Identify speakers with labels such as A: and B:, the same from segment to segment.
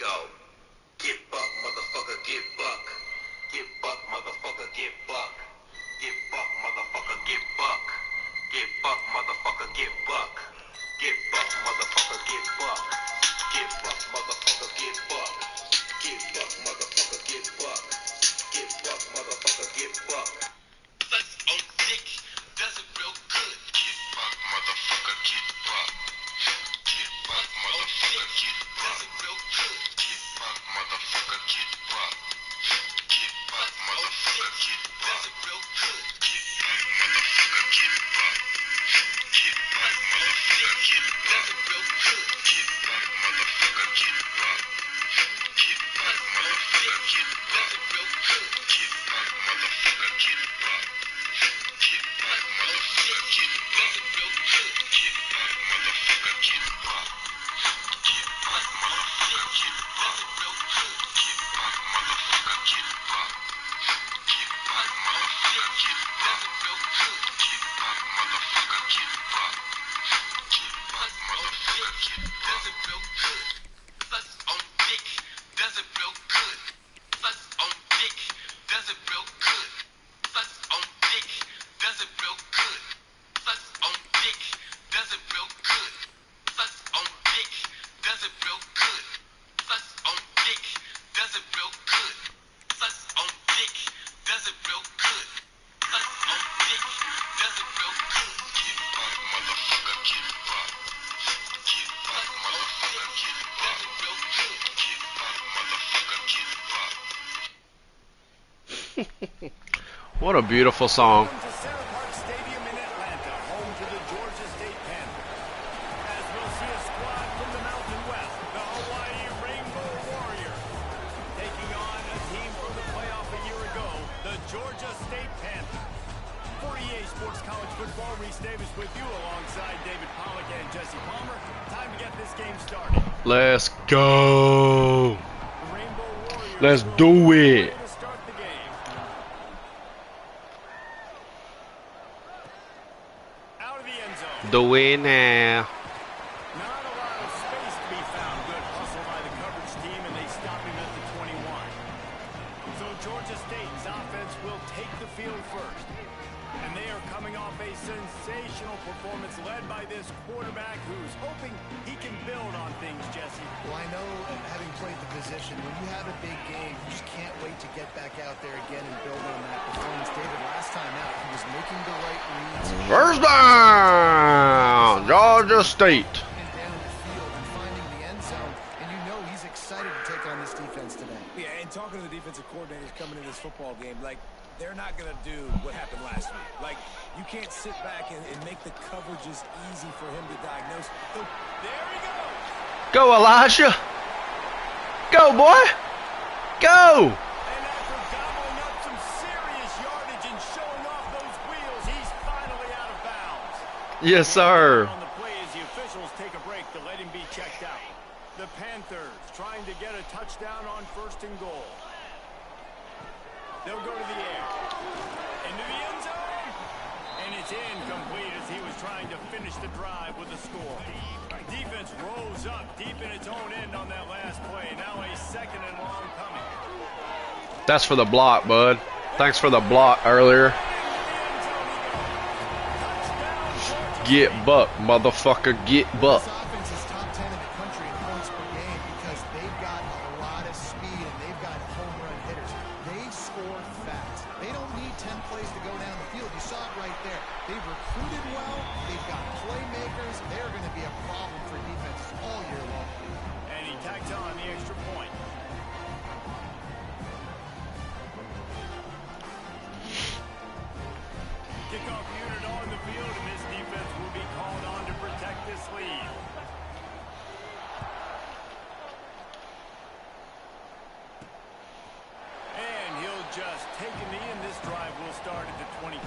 A: go. Get buck, motherfucker, get buck. Get buck, motherfucker, get buck. Get buck, motherfucker, get buck. Get buck, motherfucker, get buck. Get buck, motherfucker, get buck. Get buck, motherfucker, get buck. Get buck, motherfucker, get buck. Get buck, motherfucker, get buck. Let's on dick, does it real good. Get buck, motherfucker, get buck. Get buck, motherfucker, get buck. Does it real good. Get buck, motherfucker, get buck. Get buck, motherfucker, get buck. Does it real good. Get buck, motherfucker, get buck. Get buck, motherfucker, get buck. Does it real good. Get buck, motherfucker, get buck. Get buck, motherfucker, get buck. Does it real good. Get buck, motherfucker, get buck. Get buck, motherfucker, get buck. Does it real good. Get buck, motherfucker, get buck. Get buck, motherfucker, get buck. Does it real good. Get buck, motherfucker, get buck. Get buck, motherfucker, get buck. Does it real good. Get buck, motherfucker, get buck. Get buck, motherfucker, get buck. Does it real good. Plus on dick. Does it real good. Plus on dick. Does it real good. Plus on dick. Does it real good. Plus on dick. Does it real good. Plus on dick. Does it real good. Plus on dick. Does it real good. Plus on dick. Does it real good. Plus on dick. Does it real good. Get buck, motherfucker, get buck. Get buck, motherfucker, get buck. Does it real good. Get buck, motherfucker, get buck.
B: What a beautiful song.
C: Welcome to Center Park Stadium in Atlanta, home to the Georgia State Panthers. As we'll see a squad from the Mountain West, the Hawai'i Rainbow Warriors, taking on a team from the playoff a year ago, the Georgia State Panthers. For EA Sports College Football, Reese Davis with you alongside David Pollack and Jesse Palmer. Time to get this game started.
B: Let's go.
C: The Rainbow Warriors
B: Let's
C: will
B: do
C: be
B: it.
C: ready to start the game. Out of the end zone.
B: Do it now.
C: Not a lot of space to be found. Good hustle by the coverage team, and they stop him at the 21. So Georgia State's offense will take the field first. And they are coming off a sensational performance led by this quarterback who's hoping he can build on things, Jesse.
D: Well, I know, having played the position, when you have a big game, you just can't wait to get back out there again and build on that performance. David, last time out, he was making the right reads.
B: First down, Georgia State.
D: And down the field and finding the end zone, and you know he's excited to take on this defense today.
C: Yeah, and talking to the defensive coordinators coming into this football game, like, they're not going to do what happened last week. Like, you can't sit back and make the coverages easy for him to diagnose. So, there he goes.
B: Go, Elijah. Go, boy. Go.
C: And after gobbling up some serious yardage and showing off those wheels, he's finally out of bounds.
B: Yes, sir.
C: On the play as the officials take a break to let him be checked out. The Panthers trying to get a touchdown on 1st and goal. They'll go to the air. Into the end zone. And it's incomplete as he was trying to finish the drive with a score. Defense rose up deep in its own end on that last play. Now a 2nd and long coming.
B: That's for the block, bud. Thanks for the block earlier. Get buck, motherfucker, get buck.
D: This offense is top 10 in the country in points per game because they've got a lot of speed and they've got home run hitters. They score fast. They don't need 10 plays to go down the field. You saw it right there. They've recruited well. They've got playmakers. They're going to be a problem for defenses all year long.
C: And he tacked on the extra point. Kickoff unit on the field, and this defense will be called on to protect this lead. And he'll just take a knee, and this drive will start at the 25.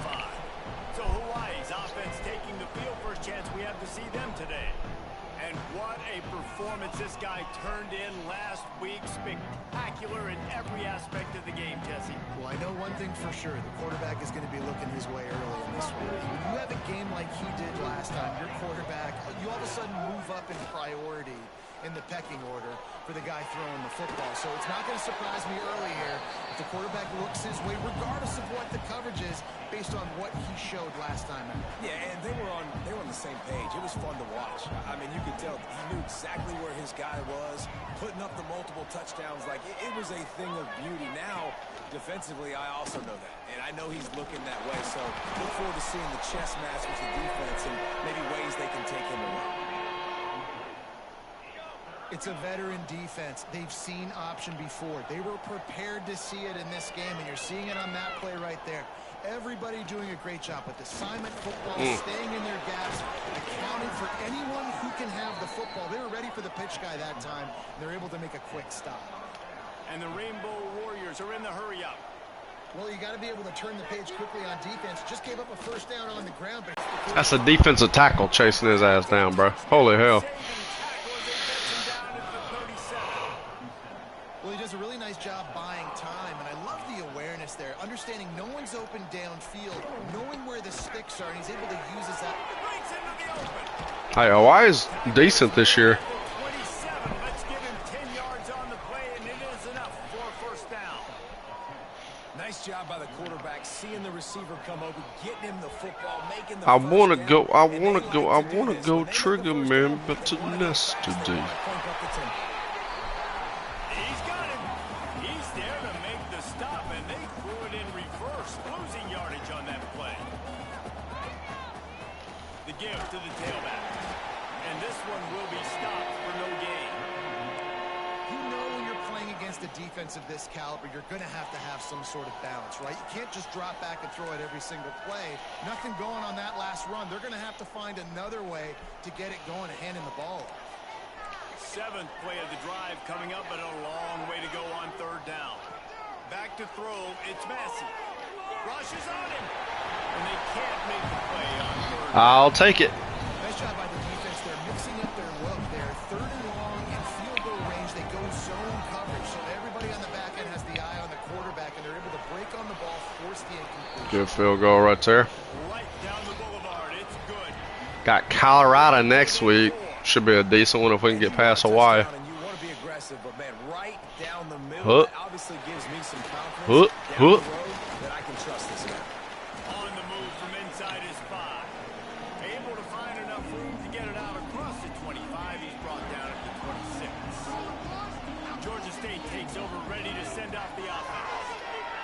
C: So Hawaii's offense taking the field. First chance we have to see them today. And what a performance this guy turned in last week. Spectacular in every aspect of the game, Jesse.
D: Well, I know one thing for sure. The quarterback is going to be looking his way early in this one. When you have a game like he did last time, your quarterback, you all of a sudden move up in priority. in the pecking order for the guy throwing the football. So it's not going to surprise me early here if the quarterback looks his way, regardless of what the coverage is, based on what he showed last time out.
E: Yeah, and they were on the same page. It was fun to watch. I mean, you could tell he knew exactly where his guy was, putting up the multiple touchdowns. Like, it was a thing of beauty. Now, defensively, I also know that, and I know he's looking that way. So look forward to seeing the chess match with the defense and maybe ways they can take him away.
D: It's a veteran defense. They've seen option before. They were prepared to see it in this game, and you're seeing it on that play right there. Everybody doing a great job with assignment football, staying in their gaps, accounting for anyone who can have the football. They were ready for the pitch guy that time. They're able to make a quick stop.
C: And the Rainbow Warriors are in the hurry-up.
D: Well, you got to be able to turn the page quickly on defense. Just gave up a first down on the ground. But
B: That's a defensive tackle chasing his ass down, bro. Holy hell.
D: Well, he does a really nice job buying time, and I love the awareness there, understanding no one's open downfield, knowing where the sticks are, and he's able to use his that.
B: Hey, Hawaii's decent this year.
C: 27. Let's give him 10 yards on the play, and it is enough for a first down.
E: Nice job by the quarterback, seeing the receiver come open, getting him the football, making the
B: I
E: first
B: want to
E: down.
B: go. I
E: And
B: want
E: they
B: to go.
E: like
B: I
E: do
B: want to
E: this.
B: go
E: When they make
B: trigger
E: the first
B: man,
E: down,
B: but
E: they want to
B: yesterday.
E: crank up the tempo.
C: He's got him. He's there to make the stop, and they threw it in reverse, losing yardage on that play. The give to the tailback. And this one will be stopped for no gain.
D: You know when you're playing against a defense of this caliber, you're going to have some sort of balance, right? You can't just drop back and throw it every single play. Nothing going on that last run. They're going to have to find another way to get it going and hand him the ball.
C: Seventh play of the drive coming up, but a long way to go on third down. Back to throw, it's Massey. Rushes on him. And they can't make the play on third down.
B: I'll take it.
D: Nice job by the defense. They're mixing up their look there. Third and long in field goal range. They go zone coverage. So everybody on the back end has the eye on the quarterback, and they're able to break on the ball, force the incompletion.
B: Good field goal right there.
C: Right down the boulevard, it's good.
B: Got Colorado next week. Should be a decent one if we can get past Hawaii.
E: And you want to be aggressive, but man, right down the middle,
B: Huh.
E: that obviously gives me some confidence
B: Huh.
E: down
B: Huh.
E: the road that I can trust this guy.
C: On the move from inside his 5. Able to find enough room to get it out across the 25. He's brought down at the 26. Georgia State takes over, ready to send off the offense.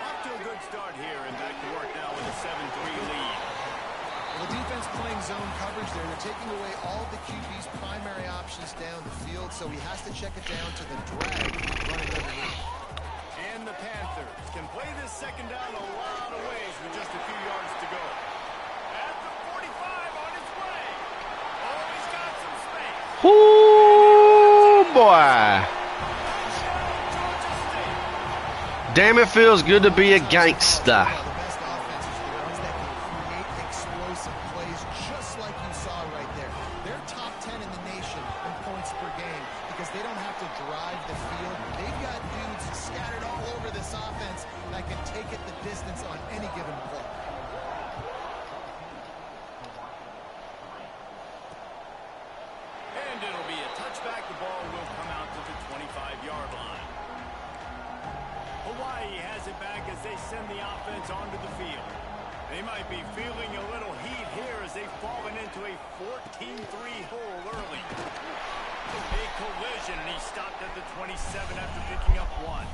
C: Off to a good start here, and back to work now with a 7-3 lead.
D: The defense playing zone coverage there. They're taking away all the QB's primary options down the field, so he has to check it down to the drag running underneath.
C: And the Panthers can play this second down a lot of ways with just a few yards to go. At the 45 on his way. Oh, he's got some space.
B: Whoo, boy.
C: Georgia State.
B: Damn, it feels good to be a gangster.
D: The best offenses are the ones that can create explosive plays, just like you saw right there. They're top 10 in the nation in points per game because they don't have to drive the field. They've got dudes scattered all over this offense that can take it the distance on any given play.
C: And it'll be a touchback. The ball will come out to the 25-yard line. Hawaii has it back as they send the offense onto the field. They might be feeling a little heat here as they've fallen into a 14-3 hole early. A collision, and he stopped at the 27 after picking up 1.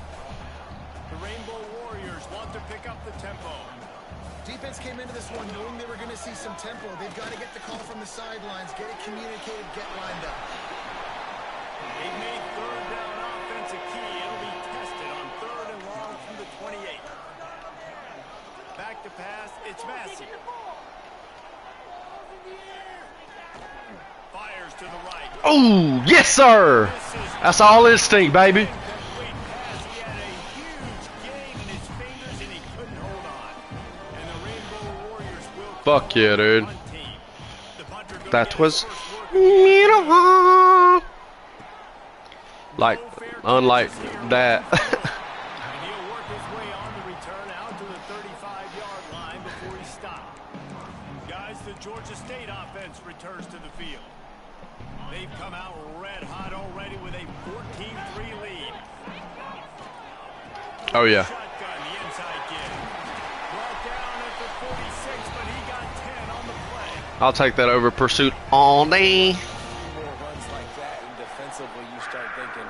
C: The Rainbow Warriors want to pick up the tempo.
D: Defense came into this one knowing they were going to see some tempo. They've got to get the call from the sidelines, get it communicated, get lined up.
C: They've made third down offense a key. It'll be tested on third and long from the 28. Back to pass, it's Massey. Fires to the right.
B: Oh, yes, sir. That's all instinct, baby.
C: Incomplete pass. He had a huge gain in his fingers and he couldn't hold on. And the Rainbow Warriors will
B: Fuck
C: call
B: yeah, dude.
C: the punt team. The punter gonna
B: That
C: get
B: was
C: his first work.
B: like, unlike that.
C: And he'll work his way on the return out to the 35-yard line before he stopped. Guys, the Georgia State offense returns to the field. They've come out red hot already with 14-3 lead.
B: Oh yeah.
C: Shotgun, the inside kid. Brought down at the 46, but he got 10 on the play.
B: I'll take that over pursuit all day.
E: More runs like that, and defensively you start thinking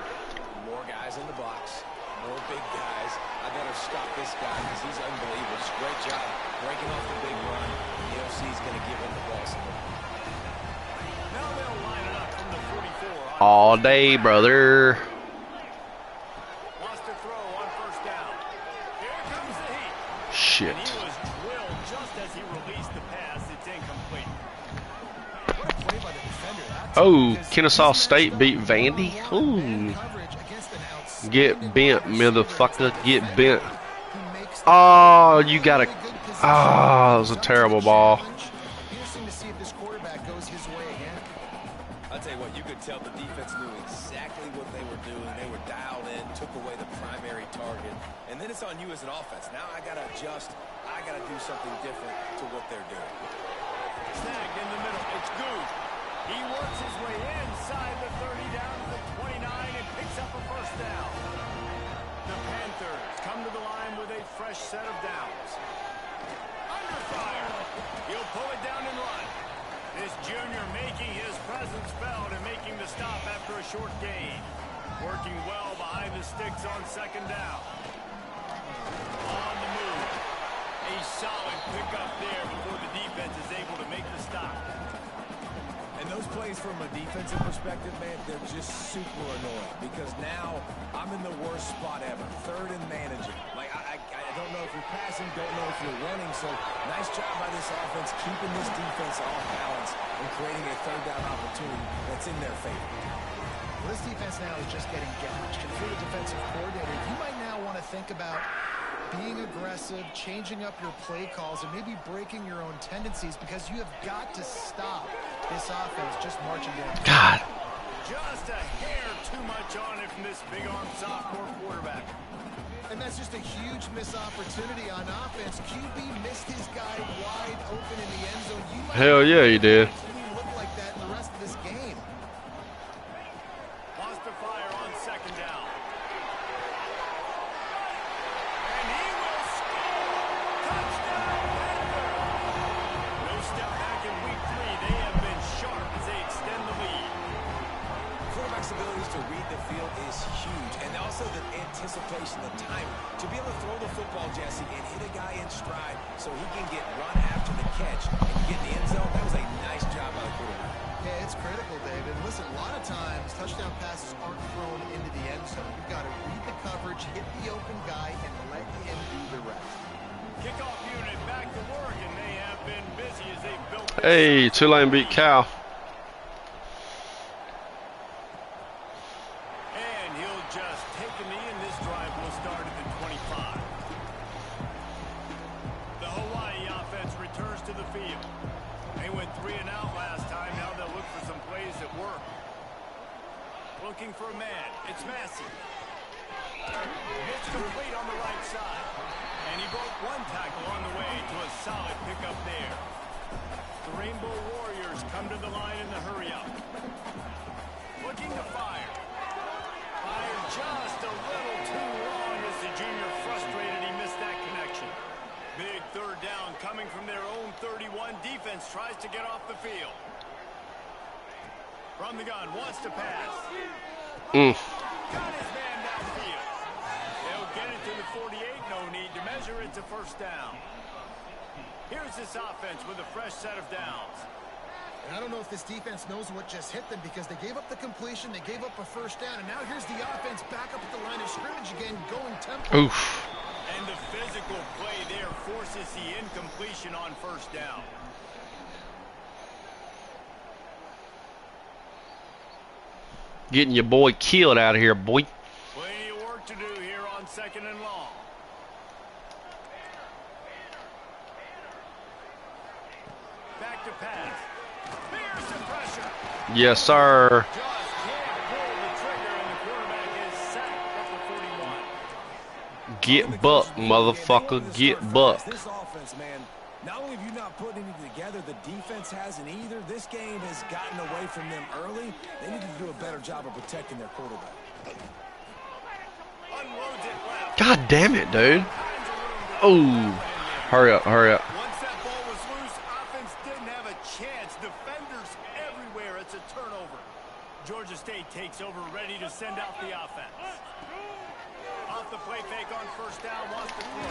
E: more guys in the box, more big guys. I better stop this guy because he's unbelievable. It's a great job breaking off the big run. The OC is going to give him the ball some more.
C: Now they'll line it up from the 44.
B: All day, brother.
C: Wants to throw on first down. Here comes the heat.
B: Shit.
C: And he was drilled just as he released the pass. It's incomplete.
D: What a play by the defender. That's
B: Oh,
D: because
B: Kennesaw
D: he's
B: State
D: matched
B: beat
D: up
B: Vandy.
D: one-on-one man
B: Ooh.
D: coverage against an outstanding
B: Get bent,
D: wide receiver.
B: motherfucker. Get bent.
D: He makes the
B: Oh, you gotta.
D: really good position.
B: Oh, that was a
D: He's up to
B: terrible
D: the
B: ball.
D: challenge. Interesting to see if this quarterback goes his way again.
E: I'll tell you what, you could tell the defense knew exactly what they were doing. They were dialed in, took away the primary target. And then it's on you as an offense. Now I got to adjust. I got to do something different to what they're doing.
C: Snagged in the middle. It's Good. He works his way inside the 30 down to the 29 and picks up a first down. The Panthers come to the line with a fresh set of downs. Under fire. He'll pull it down and run. This junior making his presence felt and making the stop after a short gain. Working well behind the sticks on second down. On the move. A solid pickup there before the defense is able to make the stop.
E: And those plays from a defensive perspective, man, they're just super annoying because now I'm in the worst spot ever. Third and managing. Like, I don't know if you're passing, don't know if you're running. So nice job by this offense keeping this defense off balance and creating a third down opportunity that's in their favor.
D: Well, this defense now is just getting gashed. And for the defensive coordinator, you might now want to think about being aggressive, changing up your play calls, and maybe breaking your own tendencies because you have got to stop this offense just marching down.
B: God.
C: Just a hair too much on it from this big-arm sophomore quarterback.
D: And that's just a huge missed opportunity on offense. QB missed his guy wide open in the end zone. You might
B: Hell yeah, he did.
D: continue to look like that in the rest of this game.
C: Wants to fire on second down. And he will score! Touchdown, Panthers! No step back in week 3. They have been sharp as they extend the lead.
E: Quarterback's abilities to read the field is huge, and also the anticipation, the timing. To be able to throw the football, Jesse, and hit a guy in stride so he can get run after the catch and get in the end zone, that was a nice job by the quarterback.
D: Yeah, it's critical, David. Listen, a lot of times touchdown passes aren't thrown into the end zone. You've got to read the coverage, hit the open guy, and let him do the rest.
C: Kickoff unit back to work, and they have been busy as they've built this
B: Hey,
C: up.
B: Tulane beat Cal.
C: And he'll just take a knee, and this drive will start at the 25. The Hawai'i offense returns to the field. They went 3 and out last time. Now they'll look for some plays that work. Looking for a man. It's Massey. It's complete on the right side. And he broke one tackle on the way to a solid pickup there. The Rainbow Warriors come to the line in the hurry-up. Looking to fire. Fired just a little too long as the junior frustrated. He missed that connection. Big third down coming from their own 31. Defense tries to get off the field. From the gun, wants to pass. Got his man downfield. They'll get it to the 48. No need to measure it to first down. Here's this offense with a fresh set of downs.
D: And I don't know if this defense knows what just hit them because they gave up the completion, they gave up a first down, and now here's the offense back up at the line of scrimmage again, going tempo.
B: Oof.
C: And the physical play there forces the incompletion on first down.
B: Getting your boy killed out of here, boy.
C: Plenty of work to do here on second and long. Back to pass. Fierce and pressure.
B: Yes, sir.
C: Just can't pull the trigger, and the quarterback is sacked at the 41.
B: Get buck, motherfucker. Get buck.
E: This offense, man, not only have you not put anything together, the defense hasn't either. This game has gotten away from them early. They need to do a better job of protecting their quarterback.
C: Unloads it left.
B: God damn it, dude. Oh, hurry up, hurry up.
C: Once that ball was loose, offense didn't have a chance. Defenders everywhere. It's a turnover. Georgia State takes over, ready to send out the offense. Off the play fake on first down, wants to throw.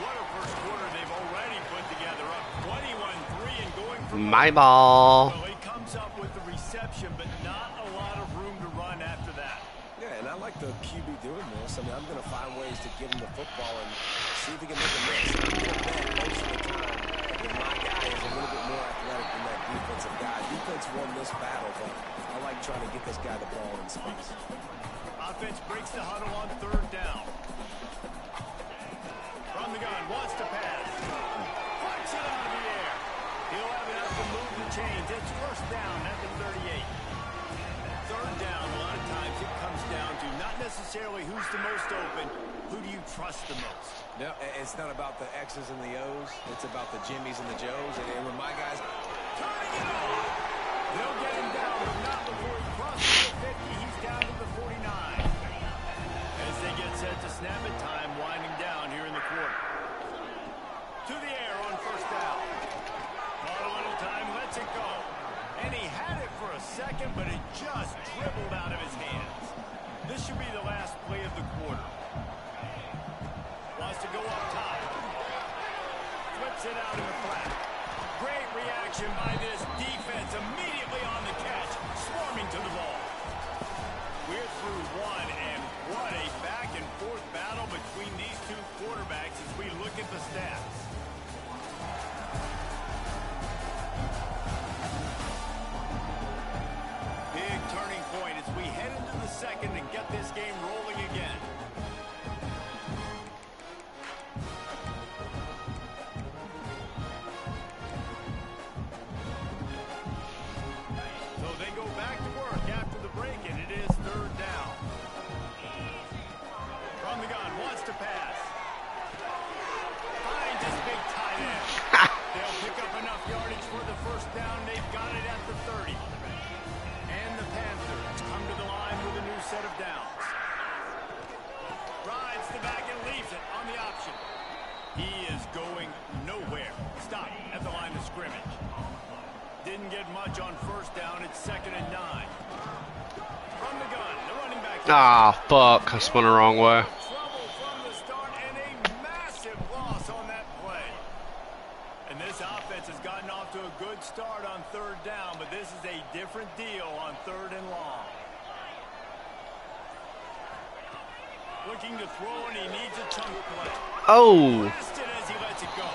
C: What a first quarter they've already put together. Up 21-3 and going for
B: My ball.
C: Well, he comes up with the reception, but not a lot of room to run after that.
E: Yeah, and I like the QB doing this. I mean, I'm going to find ways to give him the football and see if he can make a mix. Most of the time, and my guy is a little bit more athletic than that defensive guy. Defense won this battle, but I like trying to get this guy the ball in space.
C: Offense breaks the huddle on third down. From the gun, wants to pass. Flicks it out of the air. He'll have enough to move the chains. It's first down at the 38. Third down, a lot of times it comes down to not necessarily who's the most open, who do you trust the most?
E: No, it's not about the X's and the O's. It's about the Jimmies and the Joes. And when my guys
C: Turning it on. They'll get him down, but not before he crosses the 50. He's down to the 49. As they get set to snap it, time winding down here in the quarter. To the air on first down. Not a little time, lets it go. And he had it for a second, but it just dribbled out of his hands. This should be the last play of the quarter. Wants to go up top. Flips it out in the flat. Great reaction by this defense. Immediately on the catch. Swarming to the ball. We're through one, and what a back-and-forth battle between these two quarterbacks as we look at the stats. Big turning point as we head into the second and get this game rolling again. So they go back to work after the break, and it is third down. From the gun, wants to pass. Finds his big tight end. They'll pick up enough yardage for the first down. They've got it at the 30. And the Panthers come to the line with a new set of downs. Rides the back and leaves it on the option. He is going nowhere. Stop at the line of scrimmage. Didn't get much on first down. It's 2nd and 9. From the gun, the running back.
B: Ah, fuck. I spun the wrong way.
C: Trouble from the start and a massive loss on that play. And this offense has gotten off to a good start on third down, but this is a different deal on third and long. Looking to throw, and he needs a chunk play.
B: Oh.
C: Blasted as he lets it go.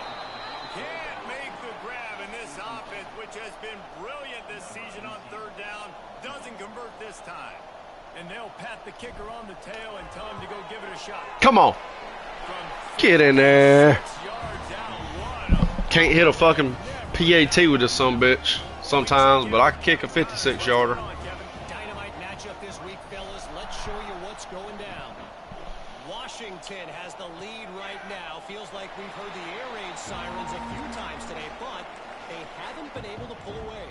C: Can't make the grab, and this offense, which has been brilliant this season on third down, doesn't convert this time. And they'll pat the kicker on the tail and tell him to go give it a shot.
B: Come on. Get in there.
C: 6 yards out, what a
B: Can't hit a fucking PAT with this son bitch sometimes, but I can kick a 56-yarder.
F: Dynamite matchup this week, fellas. Let's show you what's going down. Washington has the lead right now. Feels like we've heard the air raid sirens a few times today, but they haven't been able to pull away.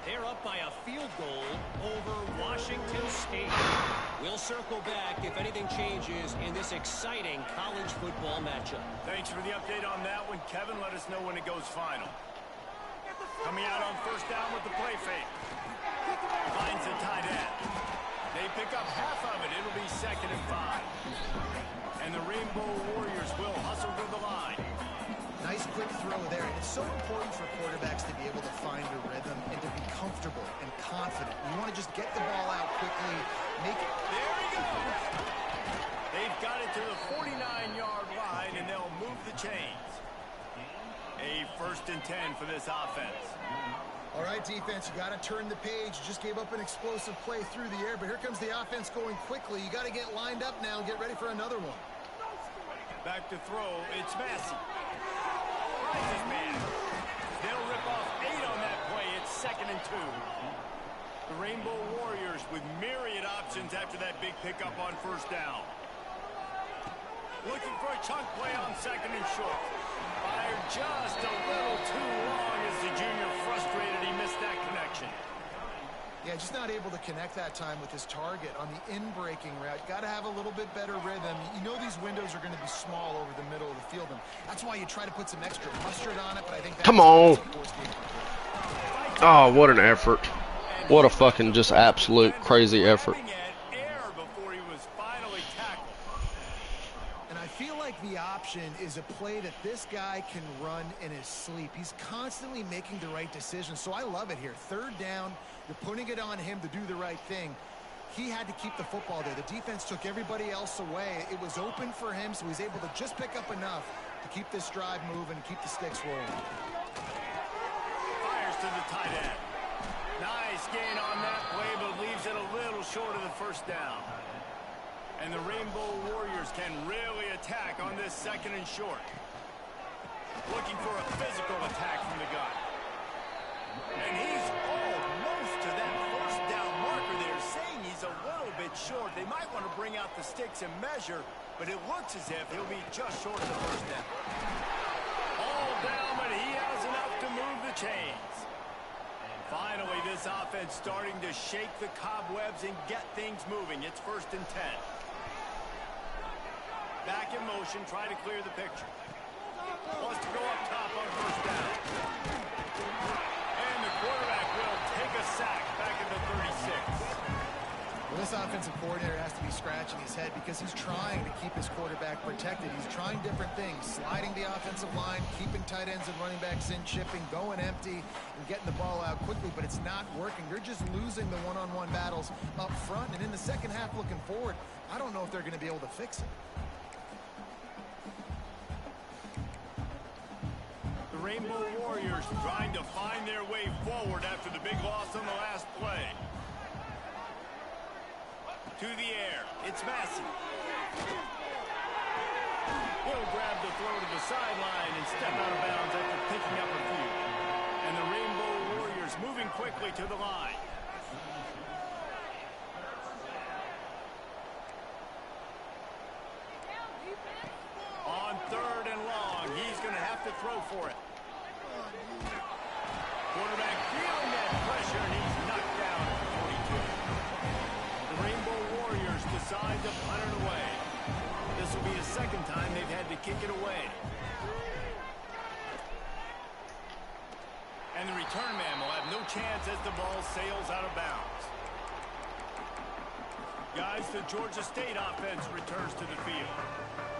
F: They're up by a field goal over Washington State. We'll circle back if anything changes in this exciting college football matchup.
C: Thanks for the update on that one, Kevin. Let us know when it goes final. Coming out on first down with the play fake. Finds the tight end. They pick up half of it. It'll be 2nd and 5. And the Rainbow Warriors will hustle to the line.
D: Nice quick throw there. It's so important for quarterbacks to be able to find a rhythm and to be comfortable and confident. You want to just get the ball out quickly, make it.
C: There he goes. They've got it to the 49-yard line, and they'll move the chains. A 1st and 10 for this offense.
D: All right, defense, you got to turn the page. You just gave up an explosive play through the air, but here comes the offense going quickly. You got to get lined up now and get ready for another one.
C: Back to throw. It's Massey. Rises man. They'll rip off 8 on that play. It's 2nd and 2. The Rainbow Warriors with myriad options after that big pickup on first down. Looking for a chunk play on 2nd and short. Fired just a little too long as the junior frustrated. He missed that connection.
D: Yeah, just not able to connect that time with his target on the in-breaking route. Got to have a little bit better rhythm. You know these windows are going to be small over the middle of the field, and that's why you try to put some extra mustard on it, but I think that's
B: Come on. Oh, what an effort. What a fucking just absolute crazy effort.
D: And I feel like the option is a play that this guy can run in his sleep. He's constantly making the right decision, so I love it here. Third down, you're putting it on him to do the right thing. He had to keep the football there. The defense took everybody else away. It was open for him, so he's able to just pick up enough to keep this drive moving and keep the sticks rolling.
C: Fires to the tight end. Nice gain on that play, but leaves it a little short of the first down. And the Rainbow Warriors can really attack on this second and short. Looking for a physical attack from the gun. And he's almost to that first down marker there, saying he's a little bit short. They might want to bring out the sticks and measure, but it looks as if he'll be just short of the first down. All down, but he has enough to move the chains. And finally, this offense starting to shake the cobwebs and get things moving. It's 1st and 10. Back in motion, try to clear the picture. Wants to go up top on first down. And the quarterback will take a sack back at the 36.
D: Well, this offensive coordinator has to be scratching his head because he's trying to keep his quarterback protected. He's trying different things, sliding the offensive line, keeping tight ends and running backs in, chipping, going empty, and getting the ball out quickly, but it's not working. They're just losing the one-on-one battles up front, and in the second half looking forward, I don't know if they're going to be able to fix it.
C: The Rainbow Warriors trying to find their way forward after the big loss on the last play. To the air, it's Massey. He'll grab the throw to the sideline and step out of bounds after picking up a few. And the Rainbow Warriors moving quickly to the line. On 3rd and long, he's going to have to throw for it. Quarterback feeling that pressure, and he's knocked down at 42. The Rainbow Warriors decide to punt it away. This will be the second time they've had to kick it away. And the return man will have no chance as the ball sails out of bounds. Guys, the Georgia State offense returns to the field.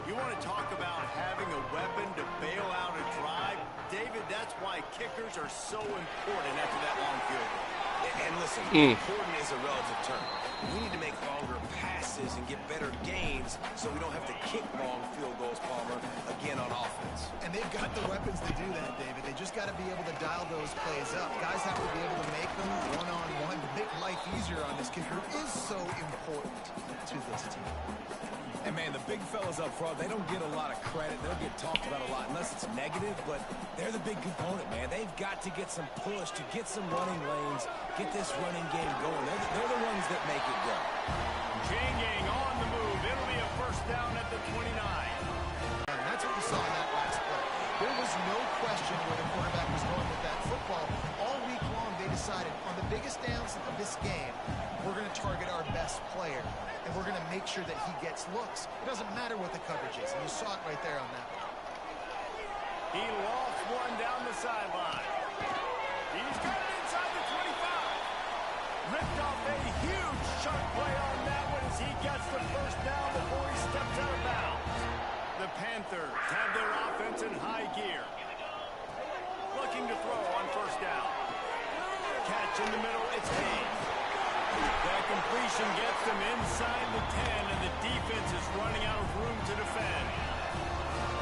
C: You want to talk about having a weapon to bail out a drive? David, that's why kickers are so important after that long field goal.
E: And listen, important is a relative term. We need to make longer passes and get better gains so we don't have to kick long field goals, Palmer, again on offense.
D: And they've got the weapons to do that, David. They just got to be able to dial those plays up. Guys have to be able to make them one-on-one to make life easier on this kid who is so important to this team.
E: And, man, the big fellas up front, they don't get a lot of credit. They'll get talked about a lot unless it's negative, but they're the big component, man. They've got to get some push to get some running lanes, get this running game going. They're the ones that make it go.
C: Chain gang on the move. It'll be a first down at the 29.
D: And that's what we saw in that last play. There was no question where the quarterback was going with that football. All week long, they decided on the biggest downs of this game, we're going to target our best player, and we're going to make sure that he gets looks. It doesn't matter what the coverage is, and you saw it right there on that one.
C: He lofts one down the sideline. He's got it inside the 25. Ripped off a huge sharp play on that one as he gets the first down before he steps out of bounds. The Panthers have their offense in high gear. Looking to throw on first down. Catch in the middle, it's Hayes. That completion gets them inside the 10, and the defense is running out of room to defend.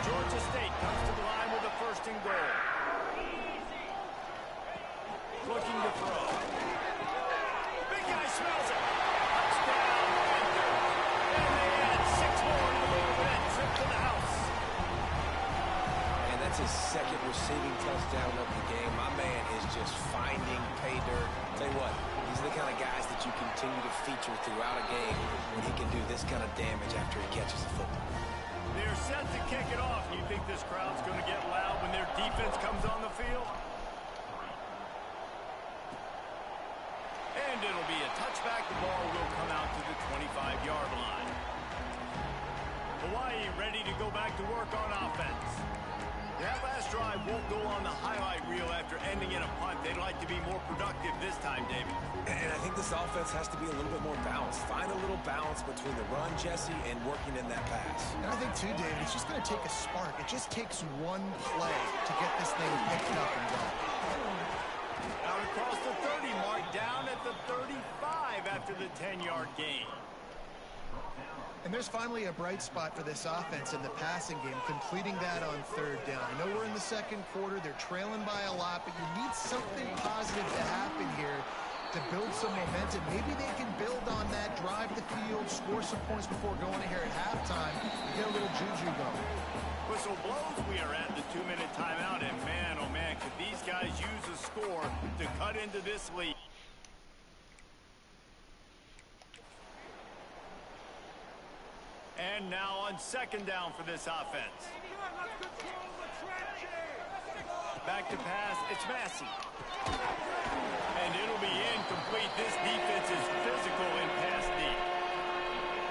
C: Georgia State comes to the line with a 1st and goal. Looking to throw. Big guy smells it. Touchdown, Panthers. And they add 6 more to the move, and a trip to the house.
E: And that's his second receiving touchdown of the game. My man is just finding pay dirt. Tell you what, these are the kind of guys that you continue to feature throughout a game when he can do this kind of damage after he catches the football.
C: They're set to kick it off. You think this crowd's going to get loud when their defense comes on the field? And it'll be a touchback. The ball will come out to the 25-yard line. Hawaii ready to go back to work on offense. That last drive won't go on the highlight reel after ending in a punt. They'd like to be more productive this time, David.
E: And I think this offense has to be a little bit more balanced. Find a little balance between the run, Jesse, and working in that pass.
D: And I think, too, David, it's just going to take a spark. It just takes one play to get this thing picked up and going.
C: Out across the 30 mark, down at the 35 after the 10-yard gain.
D: And there's finally a bright spot for this offense in the passing game, completing that on third down. I know we're in the second quarter. They're trailing by a lot, but you need something positive to happen here to build some momentum. Maybe they can build on that, drive the field, score some points before going here at halftime, and get a little juju going.
C: Whistle blows. We are at the 2-minute timeout, and man, oh man, could these guys use a score to cut into this lead. And now on second down for this offense. Back to pass, it's Massey. And it'll be incomplete. This defense is physical in pass deep.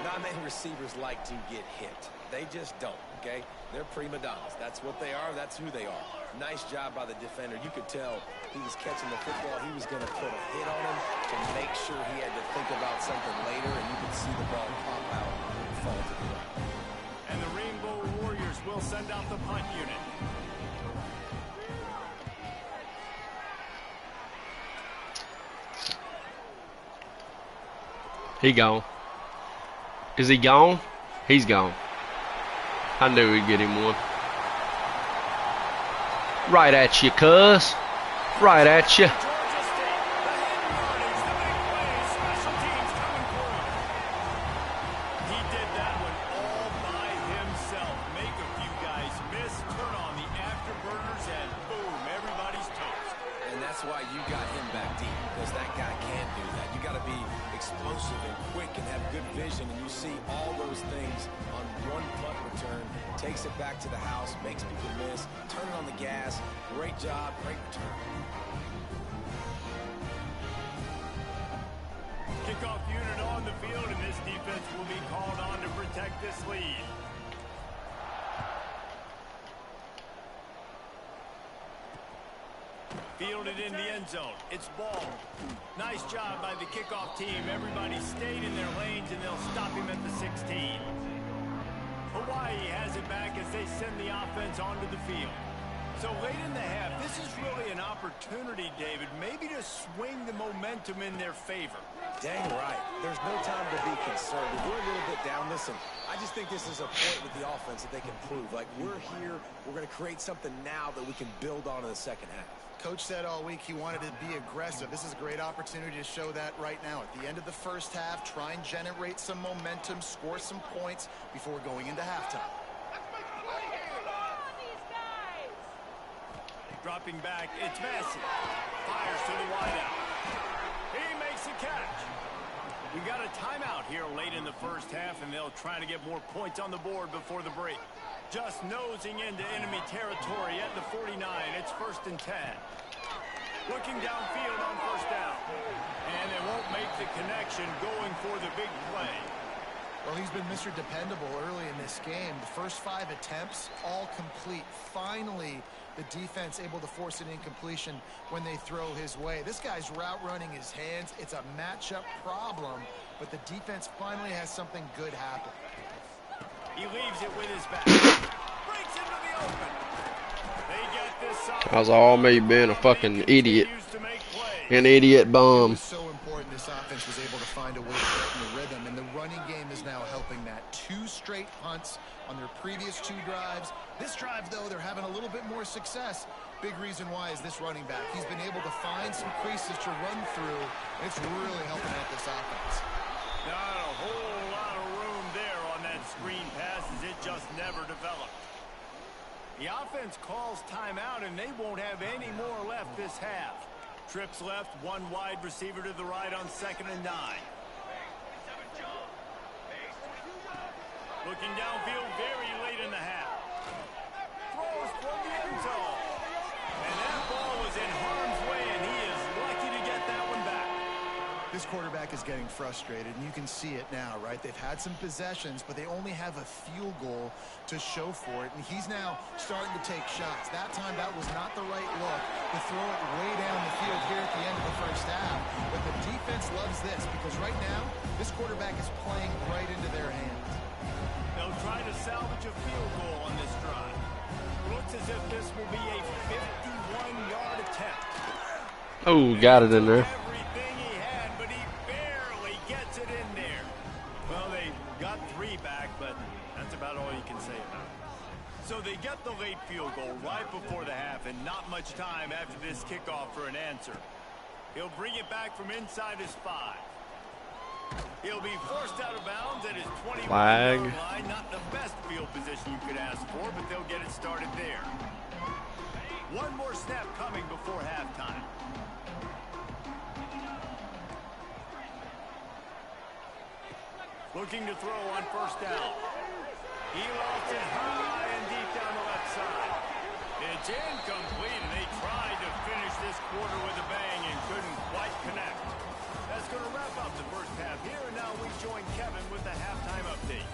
E: Not many receivers like to get hit. They just don't, okay? They're prima donnas. That's what they are. That's who they are. Nice job by the defender. You could tell he was catching the football. He was going to put a hit on him to make sure he had to think about something later, and you could see the ball pop out and fall to the ground.
C: And the Rainbow Warriors will send out the punt unit.
B: He gone. Is he gone? He's gone. I knew we'd get him one. Right at you, cuz. Right at you.
C: Georgia State, the head yardage, the big play, special teams coming through. He did that one all by himself. Make a few guys miss, turn on the afterburners, and boom, everybody's toast.
E: And that's why you got him back deep, because that guy can do that. You got to be explosive and quick and have good vision, and you see all those things on one punt return. Takes it back to the house, makes people miss, turning on the gas. Great job, great return.
C: Kickoff unit on the field, and this defense will be called on to protect this lead. Fielded in the end zone. It's ball. Nice job by the kickoff team. Everybody stayed in their lanes, and they'll stop him at the 16. Hawaii has it back as they send the offense onto the field. So late in the half, this is really an opportunity, David, maybe to swing the momentum in their favor.
E: Dang right. There's no time to be conservative. We're a little bit down. Listen, I just think this is a point with the offense that they can prove. Like, we're here, we're going to create something now that we can build on in the second half.
D: Coach said all week he wanted to be aggressive. This is a great opportunity to show that right now. At the end of the first half, try and generate some momentum, score some points before going into halftime.
C: Dropping back, it's Massey. Fires to the wideout. He makes a catch. We got a timeout here late in the first half, and they'll try to get more points on the board before the break. Just nosing into enemy territory at the 49. It's 1st and 10. Looking downfield on first down. And they won't make the connection going for the big play.
D: Well, he's been Mr. Dependable early in this game. The first 5 attempts, all complete. Finally, the defense able to force an incompletion when they throw his way. This guy's route running his hands. It's a matchup problem, but the defense finally has something good happen.
C: He leaves it with his back. Breaks into the open. They get this up.
B: That was all me being a fucking idiot. An idiot bum.
D: It was so important this offense was able to find a way to get in the rhythm, and the running game is now helping that. 2 straight punts on their previous 2 drives. This drive, though, they're having a little bit more success. Big reason why is this running back. He's been able to find some creases to run through, and it's really helping out this offense.
C: Not a whole lot of room there on that screen pass as it just never developed. The offense calls timeout, and they won't have any more left this half. Trips left, 1 wide receiver to the right on 2nd and 9. Looking downfield very late in the half. Throws for the end zone. And that ball was in harm's way, and he is lucky to get that one back.
D: This this quarterback is getting frustrated, and you can see it now, right? They've had some possessions, but they only have a field goal to show for it, and he's now starting to take shots. That time, that was not the right look to throw it way down the field here at the end of the first half, but the defense loves this because right now, this quarterback is playing right into their hands.
C: They'll try to salvage a field goal on this drive. Looks as if this will be a 51-yard attempt.
B: Oh, got it in there.
C: Everything he had, but he barely gets it in there. Well, they got 3 back, but that's about all you can say about it. So they get the late field goal right before the half, and not much time after this kickoff for an answer. He'll bring it back from inside his 5. He'll be forced out of bounds at his 21-yard line. Not the best field position you could ask for, but they'll get it started there. One more snap coming before halftime. Looking to throw on first down. He lost it high and deep down the left side. It's incomplete, and they tried to finish this quarter with a bang and couldn't quite connect. That's going to wrap up the first half here, and now we join Kevin with the halftime update.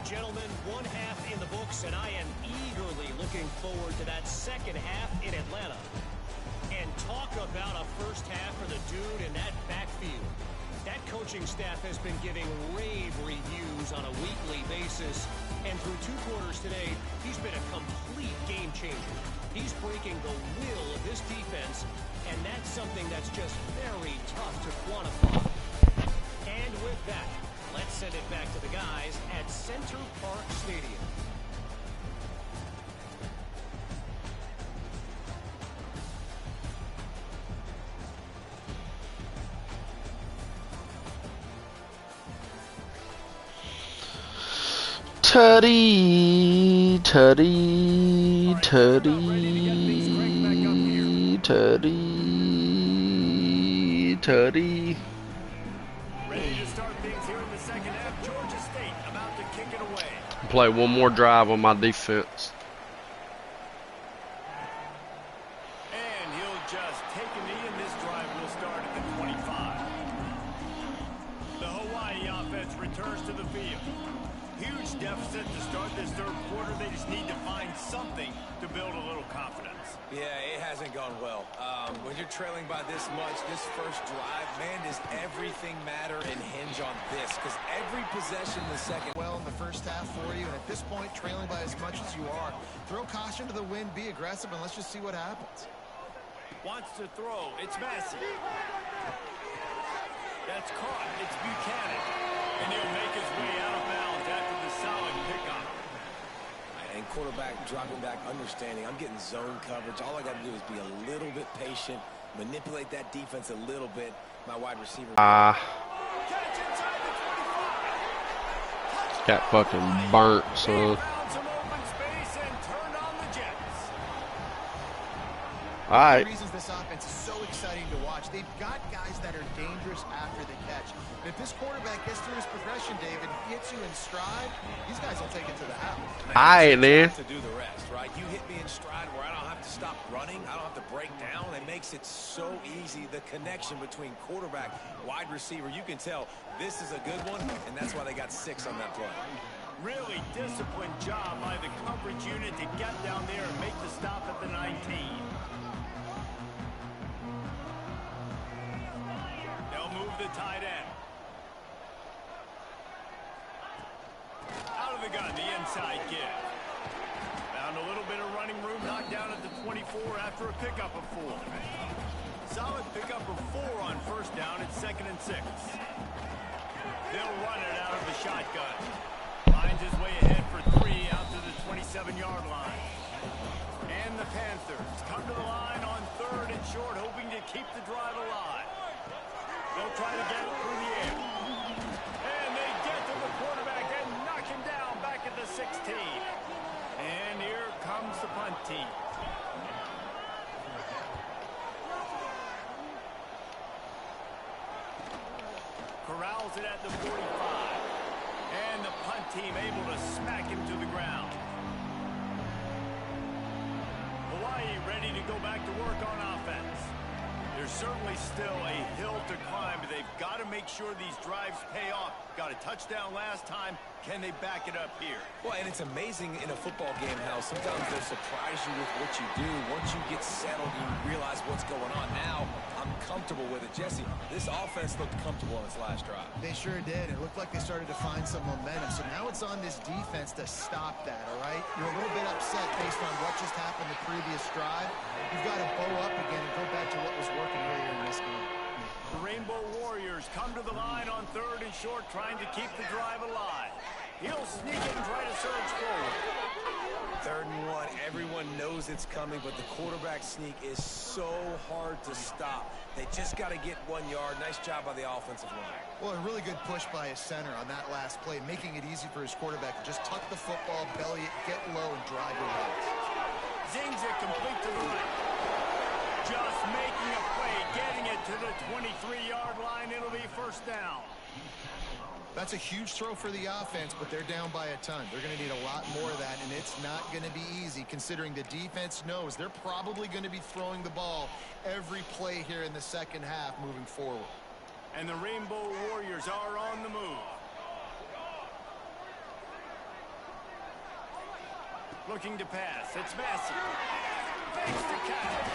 F: Gentlemen, 1 half in the books, and I am eagerly looking forward to that second half in Atlanta. And talk about a first half for the dude in that backfield. That coaching staff has been giving rave reviews on a weekly basis, and through 2 quarters today, he's been a complete game changer. He's breaking the will of this defense, and that's something that's just very tough to quantify. And with that, let's send it back to the guys at Center Park Stadium.
B: Tutty, tutty, tutty, tutty, tutty.
C: Ready to start things here in the second half. Georgia State about to kick it away.
B: Play one more drive on my defense.
C: And he'll just take a knee, and this drive will start at the 25. The Hawai'i offense returns to the field. Huge deficit to start this third quarter. They just need to find something to build a little confidence.
E: Yeah, it hasn't gone well. When you're trailing by this much, this first drive, man, does everything matter and hinge on this? Because every possession in the second.
D: Well, in the first half for you, and at this point, trailing by as much as you are, throw caution to the wind, be aggressive, and let's just see what happens.
C: Wants to throw. It's Massey. That's caught. It's Buchanan. And he'll make his way out of bounds after the solid pickup.
E: And quarterback dropping back, understanding I'm getting zone coverage. All I got to do is be a little bit patient, manipulate that defense a little bit. My wide receiver.
C: Catch inside the 25.
B: Got fucking burnt, son.
C: Found some open space and turned on the Jets.
B: All right.
D: The reasons this offense is so exciting to watch, they've got guys that are dangerous after the catch. And if this quarterback gets through his progression, David, hits you in stride, these guys will take it to the house.
B: All right, man.
E: To do the rest, right? You hit me in stride where I don't have to stop running. I don't have to break down. It makes it so easy. The connection between quarterback, wide receiver, you can tell this is a good one, and that's why they got 6 on that play.
C: Really disciplined job by the coverage unit to get down there and make the stop at the 19. They'll move the tight end. Out of the gun, the inside give. Found a little bit of running room, knocked down at the 24 after a pickup of 4. Solid pickup of 4 on first down at 2nd and 6. They'll run it out of the shotgun. Finds his way ahead for 3 out to the 27-yard line. And the Panthers come to the line on 3rd and short, hoping to keep the drive alive. They'll try to get it through the air. And they get to the quarterback and knock him down back at the 16. And here comes the punt team. Corrals it at the 45. And the punt team able to smack him to the ground. Hawai'i ready to go back to work on offense. There's certainly still a hill to climb, but they've got to make sure these drives pay off. Got a touchdown last time. Can they back it up here?
E: Well, and it's amazing in a football game how sometimes they'll surprise you with what you do. Once you get settled, you realize what's going on. Now, I'm comfortable with it. Jesse, this offense looked comfortable on its last drive.
D: They sure did. It looked like they started to find some momentum. So now it's on this defense to stop that, all right? You're a little bit upset based on what just happened the previous drive. You've got to bow up again and go back to what was working earlier in this game.
C: The Rainbow Warriors come to the line on 3rd and short, trying to keep the drive alive. He'll sneak it and try to surge forward.
E: 3rd and 1. Everyone knows it's coming, but the quarterback sneak is so hard to stop. They just got to get 1 yard. Nice job by the offensive line.
D: Well, a really good push by his center on that last play, making it easy for his quarterback to just tuck the football, belly it, get low, and drive your legs.
C: Zings it complete to the right. Just making a play, getting it to the 23-yard line. It'll be 1st down.
D: That's a huge throw for the offense, but they're down by a ton. They're going to need a lot more of that, and it's not going to be easy considering the defense knows they're probably going to be throwing the ball every play here in the second half moving forward.
C: And the Rainbow Warriors are on the move. Looking to pass. It's Massey. Fakes the catch.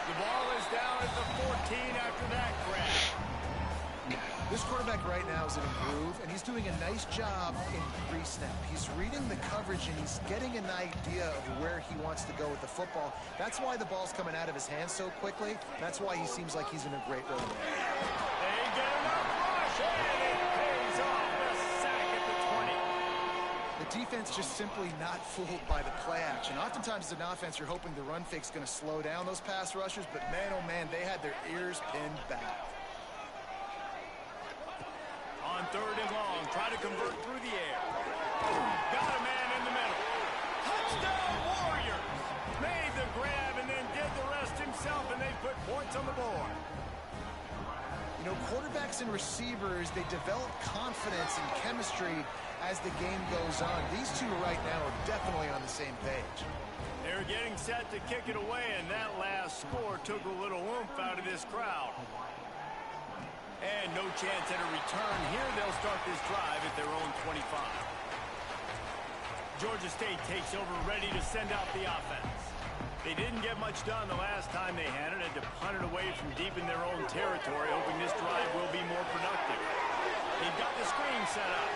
C: The ball is down at the 14 after that grab.
D: This quarterback right now is in a groove, and he's doing a nice job in pre-snap. He's reading the coverage, and he's getting an idea of where he wants to go with the football. That's why the ball's coming out of his hands so quickly. That's why he seems like he's in a great rhythm.
C: They get enough rush, and it pays off the sack at the 20.
D: The defense just simply not fooled by the play action. Oftentimes as an offense, you're hoping the run fake's going to slow down those pass rushers, but man, oh man, they had their ears pinned back.
C: On 3rd and long, try to convert through the air. Got a man in the middle. Touchdown Warriors! Made the grab and then did the rest himself, and they put points on the board.
D: You know, quarterbacks and receivers, they develop confidence and chemistry as the game goes on. These two right now are definitely on the same page.
C: They're getting set to kick it away, and that last score took a little oomph out of this crowd. And no chance at a return here. They'll start this drive at their own 25. Georgia State takes over, ready to send out the offense. They didn't get much done the last time they had it. Had to punt it away from deep in their own territory, hoping this drive will be more productive. They've got the screen set up.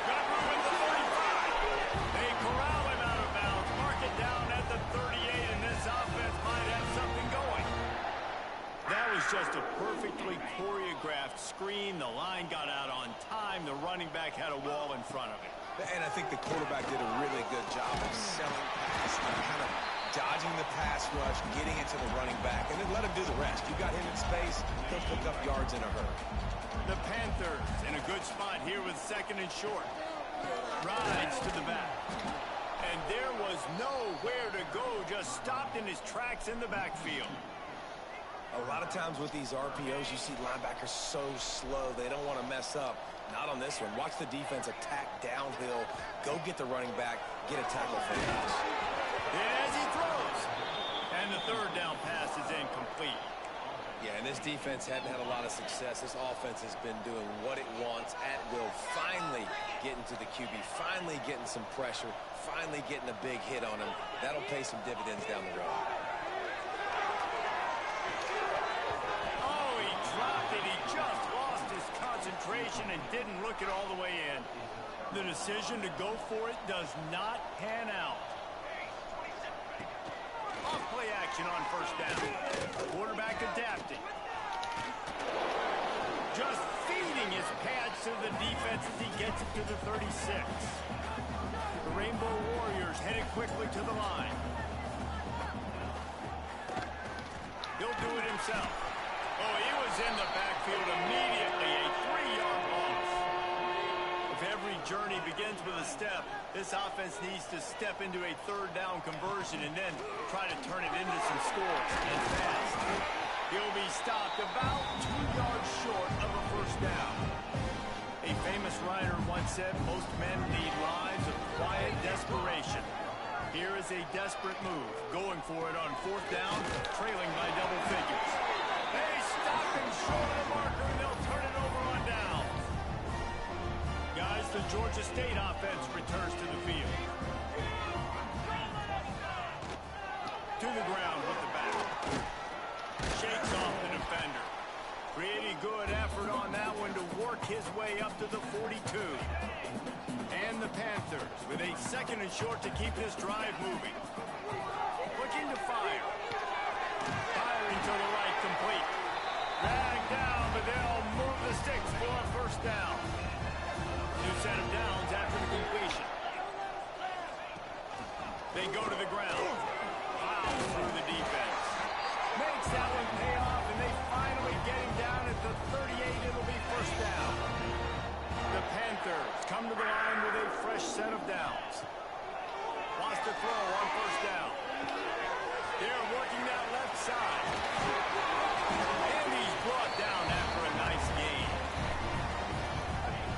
C: Got room at the 35. They corral him out of bounds. Mark it down at the 38, and this offense might have something going. That was just a perfectly choreographed screen. The line got out on time. The running back had a wall in front of him.
E: And I think the quarterback did a really good job of selling pass, kind of dodging the pass rush, getting it to the running back, and then let him do the rest. You got him in space, he'll pick up yards in a hurry.
C: The Panthers in a good spot here with 2nd and short. Rides to the back. And there was nowhere to go, just stopped in his tracks in the backfield.
E: A lot of times with these RPOs, you see linebackers so slow, they don't want to mess up. Not on this one. Watch the defense attack downhill, go get the running back, get a tackle for the pass.
C: As he throws. And the 3rd down pass is incomplete.
E: Yeah, and this defense hadn't had a lot of success. This offense has been doing what it wants at will. Finally getting to the QB, finally getting some pressure, finally getting a big hit on him. That'll pay some dividends down the road.
C: And didn't look it all the way in. The decision to go for it does not pan out. Off play action on 1st down. Quarterback adapting. Just feeding his pads to the defense as he gets it to the 36. The Rainbow Warriors headed quickly to the line. He'll do it himself. Oh, he was in the backfield immediately. A 3-yard loss. If every journey begins with a step, this offense needs to step into a 3rd down conversion and then try to turn it into some scores and fast. He'll be stopped about 2 yards short of a 1st down. A famous writer once said, most men lead lives of quiet desperation. Here is a desperate move, going for it on 4th down, trailing by double figures. They Falling short of the marker, and they'll turn it over on down. Guys, the Georgia State offense returns to the field. To the ground with the back. Shakes off the defender. Pretty good effort on that one to work his way up to the 42. And the Panthers with a second and short to keep this drive moving. Looking to fire. Firing to the right, complete. Dragged down, but they'll move the sticks for a first down. New set of downs after the completion. They go to the ground. Wow, through the defense. Makes that one pay off, and they finally get him down at the 38. It'll be first down. The Panthers come to the line with a fresh set of downs. Wants to throw on first down. They're working that left side. And he's brought down after a nice gain.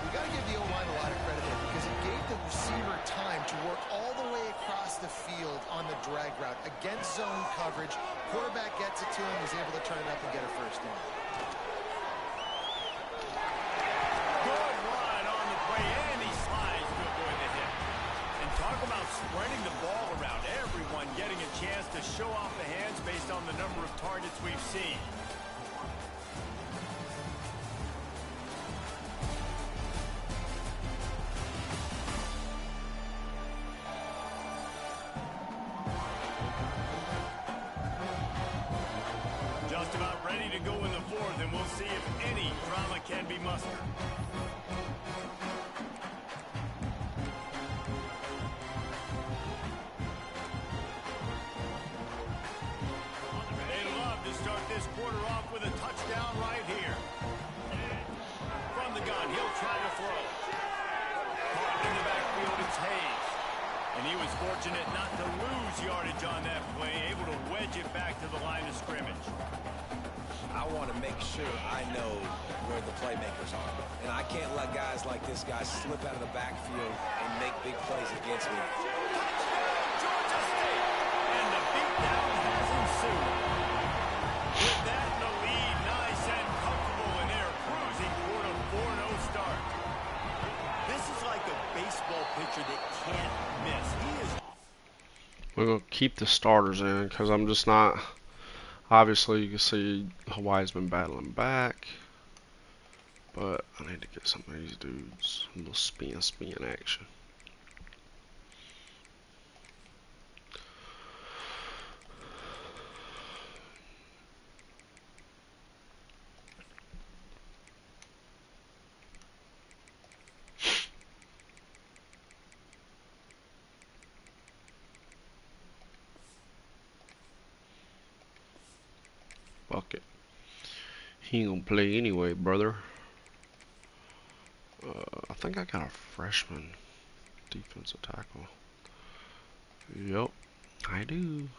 D: We got to give the O-line a lot of credit there because it gave the receiver time to work all the way across the field on the drag route against zone coverage. Quarterback gets it to him, he's able to turn it up and get a first down.
C: Good run on the play, and he slides to avoid the hit. And talk about spreading the ball around. Everyone getting a chance to show off the hands based on the number of targets we've seen. Just about ready to go in the fourth, and we'll see if any drama can be mustered. They love to start this quarter off with a touchdown right here. From the gun, he'll try to throw. Caught in the backfield, it's Hayes. And he was fortunate not to lose yardage on that play, able to wedge it back to the line of scrimmage.
E: I want to make sure I know where the playmakers are. And I can't let guys like this guy slip out of the backfield and make big plays against me.
C: Touchdown, Georgia State! And the beatdown has ensued. With that in the lead, nice and comfortable, and they're cruising toward a 4-0 start. This is like a baseball pitcher that can't miss. He is...
B: We're going to keep the starters in because I'm just not... Obviously, you can see Hawaii's been battling back. But I need to get some of these dudes. A little spin action. Fuck it. He ain't gonna play anyway, brother. I think I got a freshman defensive tackle. Yup, I do.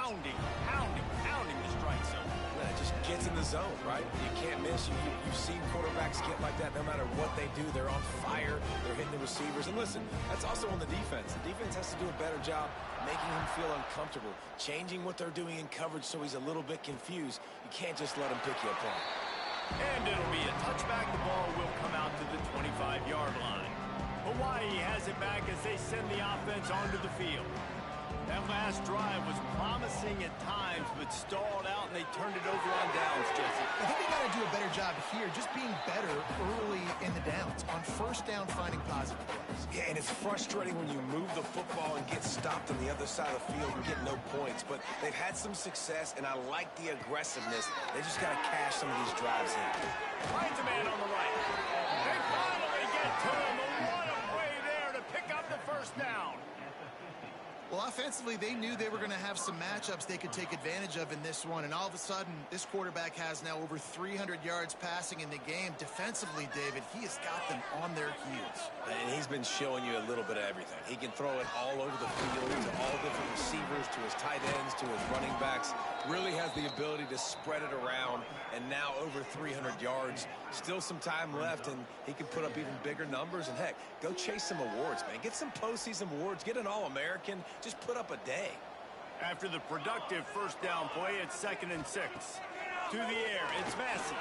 C: pounding the strike zone.
E: Yeah, it just gets in the zone, right? You can't miss. You've seen quarterbacks get like that. No matter what they do, they're on fire. They're hitting the receivers. And listen, that's also on the defense. The defense has to do a better job making him feel uncomfortable, changing what they're doing in coverage so he's a little bit confused. You can't just let him pick you apart.
C: And it'll be a touchback. The ball will come out to the 25-yard line. Hawaii has it back as they send the offense onto the field. That last drive was promising at times, but stalled out, and they turned it over on downs, Jesse.
D: I think they got to do a better job here, just being better early in the downs. On first down, finding positive plays.
E: Yeah, and it's frustrating when you move the football and get stopped on the other side of the field and get no points. But they've had some success, and I like the aggressiveness. They just got to cash some of these drives in.
C: Finds a man on the right. They finally get to him. What a play there to pick up the first down.
D: Well, offensively, they knew they were going to have some matchups they could take advantage of in this one. And all of a sudden, this quarterback has now over 300 yards passing in the game. Defensively, David, he has got them on their heels.
E: And he's been showing you a little bit of everything. He can throw it all over the field to all different receivers, to his tight ends, to his running backs. Really has the ability to spread it around. And now over 300 yards. Still some time left, and he can put up even bigger numbers. And, heck, go chase some awards, man. Get some postseason awards. Get an All-American. Just put up a day.
C: After the productive first down play, it's 2nd and 6. To the air, it's Massey.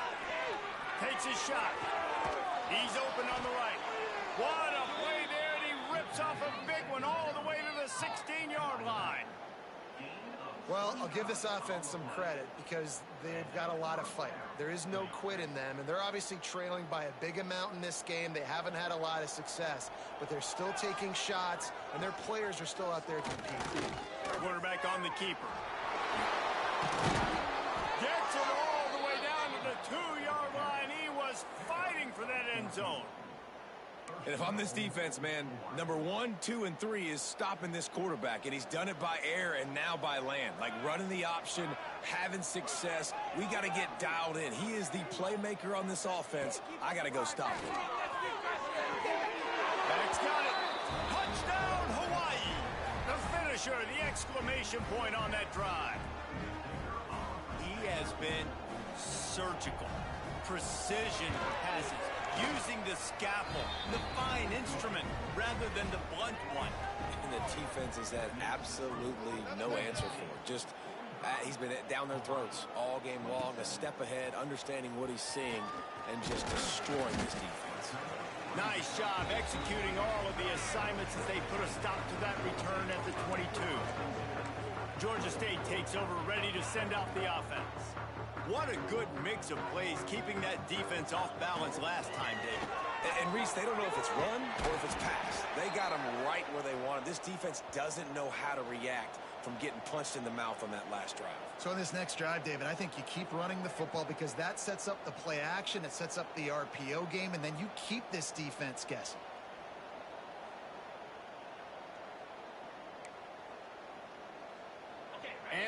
C: Takes his shot. He's open on the right. What a play there, and he rips off a big one all the way to the 16-yard line.
D: Well, I'll give this offense some credit because they've got a lot of fight. There is no quit in them, and they're obviously trailing by a big amount in this game. They haven't had a lot of success, but they're still taking shots, and their players are still out there competing.
C: Quarterback on the keeper. Gets it all the way down to the 2-yard line. He was fighting for that end zone.
E: And if I'm this defense, man, number 1, 2, and 3 is stopping this quarterback. And he's done it by air and now by land. Like running the option, having success. We got to get dialed in. He is the playmaker on this offense. I got to go stop him.
C: Back's got it. Touchdown, Hawaii. The finisher, the exclamation point on that drive. He has been surgical. Precision passes. Using the scalpel, the fine instrument, rather than the blunt one.
E: And the defense has had absolutely no answer for it. Just, he's been down their throats all game long, a step ahead, understanding what he's seeing, and just destroying this defense.
C: Nice job executing all of the assignments as they put a stop to that return at the 22. Georgia State takes over, ready to send out the offense. What a good mix of plays, keeping that defense off balance last time, David.
E: And Reese, they don't know if it's run or if it's pass. They got them right where they want it. This defense doesn't know how to react from getting punched in the mouth on that last drive.
D: So in this next drive, David, I think you keep running the football because that sets up the play action, it sets up the RPO game, and then you keep this defense guessing.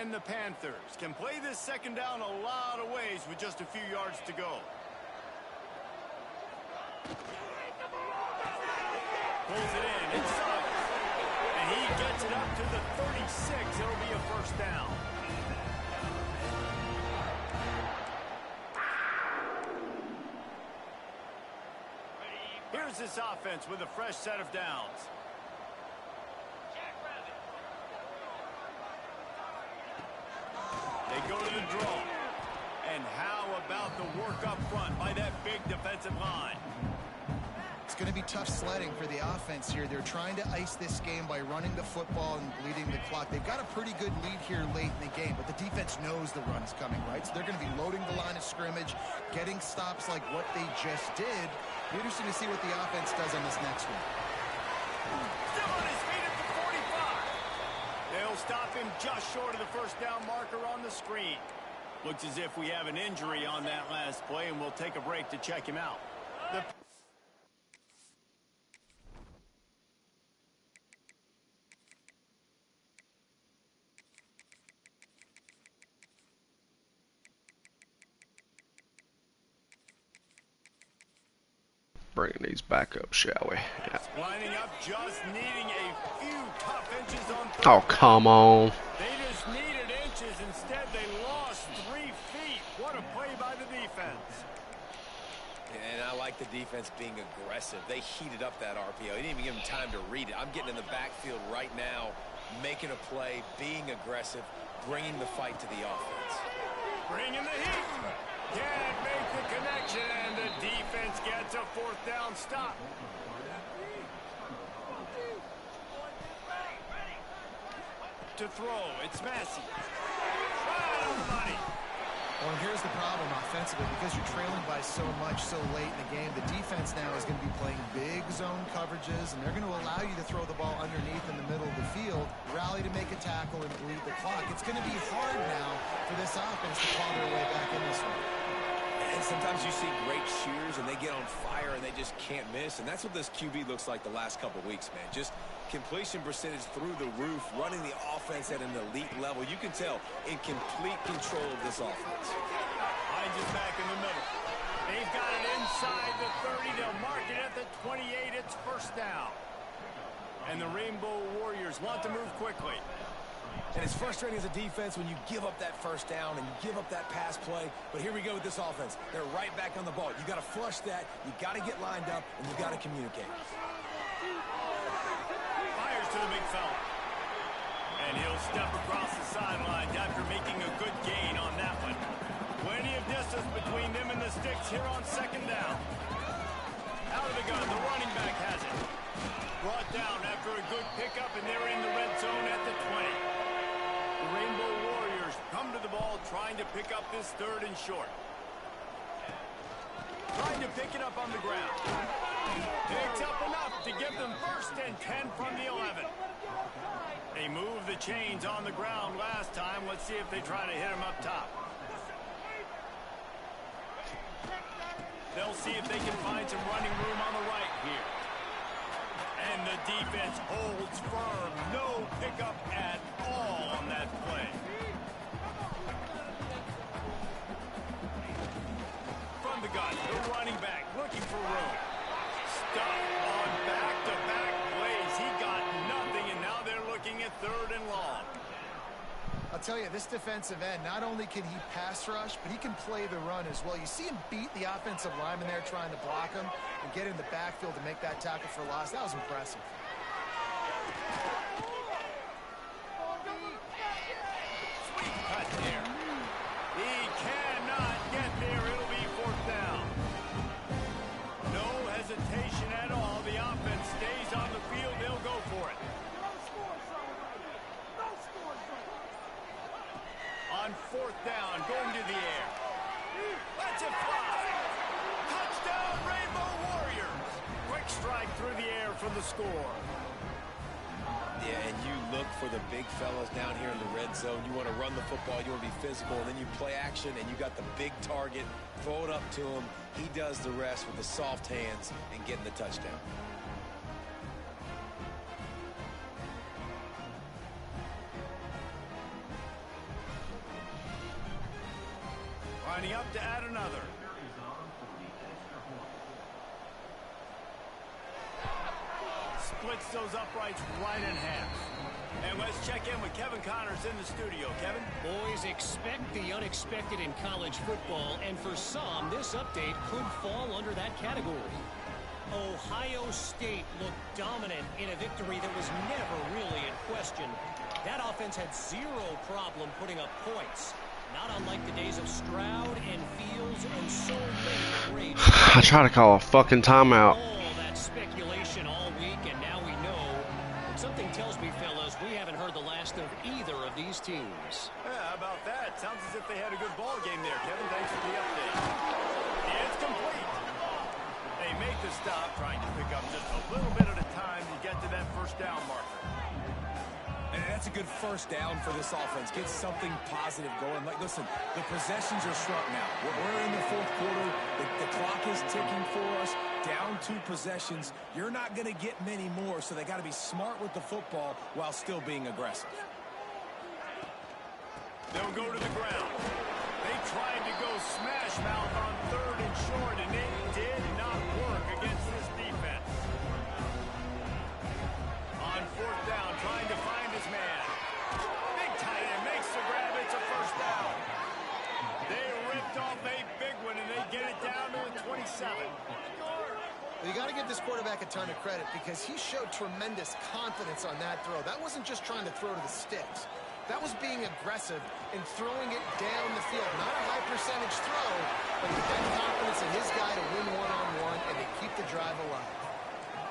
C: And the Panthers can play this second down a lot of ways with just a few yards to go. Pulls it in, inside. And he gets it up to the 36. It'll be a first down. Here's this offense with a fresh set of downs. They go to the draw. And how about the work up front by that big defensive line?
D: It's going to be tough sledding for the offense here. They're trying to ice this game by running the football and bleeding the clock. They've got a pretty good lead here late in the game, but the defense knows the run's coming, right? So they're going to be loading the line of scrimmage, getting stops like what they just did. Be interesting to see what the offense does on this next one.
C: Still on his feet at the 45. They'll stop him just short of the first down marker on the screen. Looks as if we have an injury on that last play, and we'll take a break to check him out.
B: Bringing these back up, shall we? Yeah.
C: Lining up, just needing a few tough inches on.
B: Oh, come on.
C: They just needed Instead, they lost 3 feet. What a play by the defense.
E: And I like the defense being aggressive. They heated up that RPO. He didn't even give him time to read it. I'm getting in the backfield right now, making a play, being aggressive, bringing the fight to the offense.
C: Bringing the heat. Can't make the connection, and the defense gets a 4th down stop. To throw, it's Massey. Right on the money.
D: Well, and here's the problem offensively, because you're trailing by so much so late in the game, the defense now is going to be playing big zone coverages, and they're going to allow you to throw the ball underneath in the middle of the field, rally to make a tackle, and bleed the clock. It's going to be hard now for this offense to claw their way back in this one.
E: And sometimes you see great shooters, and they get on fire, and they just can't miss. And that's what this QB looks like the last couple weeks, man. Just completion percentage through the roof, running the offense at an elite level. You can tell in complete control of this offense.
C: Hines is back in the middle. They've got it inside the 30. They'll mark it at the 28. It's 1st down. And the Rainbow Warriors want to move quickly.
E: And it's frustrating as a defense when you give up that 1st down and you give up that pass play. But here we go with this offense. They're right back on the ball. You got to flush that. You got to get lined up, and you got to communicate.
C: Fires to the big fella. And he'll step across the sidelines after making a good gain on that one. Plenty of distance between them and the sticks here on 2nd down. Out of the gun, the running back has it. Brought down after a good pickup, and they're in the red zone at the 20. The Rainbow Warriors come to the ball, trying to pick up this 3rd and short. Trying to pick it up on the ground. Picks up enough to give them 1st and 10 from the 11. They moved the chains on the ground last time. Let's see if they try to hit them up top. They'll see if they can find some running room on the right here. And the defense holds firm. No pickup at all on that play. From the gun, the running back looking for room. Stuck on back-to-back plays. He got nothing, and now they're looking at 3rd and long.
D: I'll tell you, this defensive end, not only can he pass rush, but he can play the run as well. You see him beat the offensive lineman there trying to block him and get in the backfield to make that tackle for loss. That was impressive.
C: Sweet cut there. He cannot get there. It'll be 4th down. No hesitation at all. The offense stays on the field. They'll go for it. On 4th down, going to the air. Let's it fly. Touchdown, Rainbow Warriors. Quick strike through the air for the score.
E: Yeah, and you look for the big fellas down here in the red zone. You want to run the football, you want to be physical, and then you play action, and you got the big target. Throw it up to him. He does the rest with the soft hands and getting the touchdown.
C: Lining up to add another. Splits those uprights right in half. And let's check in with Kevin Connors in the studio. Kevin?
F: Boys, expect the unexpected in college football, and for some, this update could fall under that category. Ohio State looked dominant in a victory that was never really in question. That offense had zero problem putting up points. Not unlike the days of Stroud and Fields and so many great.
B: I try to call a fucking timeout.
F: All that speculation all week, and now we know. And something tells me, fellas, we haven't heard the last of either of these teams.
C: Yeah, how about that? Sounds as if they had a good ball game there, Kevin. Thanks for the update. It's complete. They make the stop, trying to pick up just a little bit at a time to get to that 1st down marker.
E: And that's a good 1st down for this offense. Get something positive going. Like, listen, the possessions are shrunk now. We're in the 4th quarter. The clock is ticking for us. Down 2 possessions. You're not going to get many more, so they got to be smart with the football while still being aggressive.
C: They'll go to the ground. They tried to go smash mouth on 3rd and short, and it did not work against this defense. On 4th down, trying to find his man. Big tight end makes the grab. It's a
D: You got to give this quarterback a ton of credit because he showed tremendous confidence on that throw. That wasn't just trying to throw to the sticks. That was being aggressive and throwing it down the field. Not a high percentage throw, but he had confidence in his guy to win one-on-one and to keep the drive alive.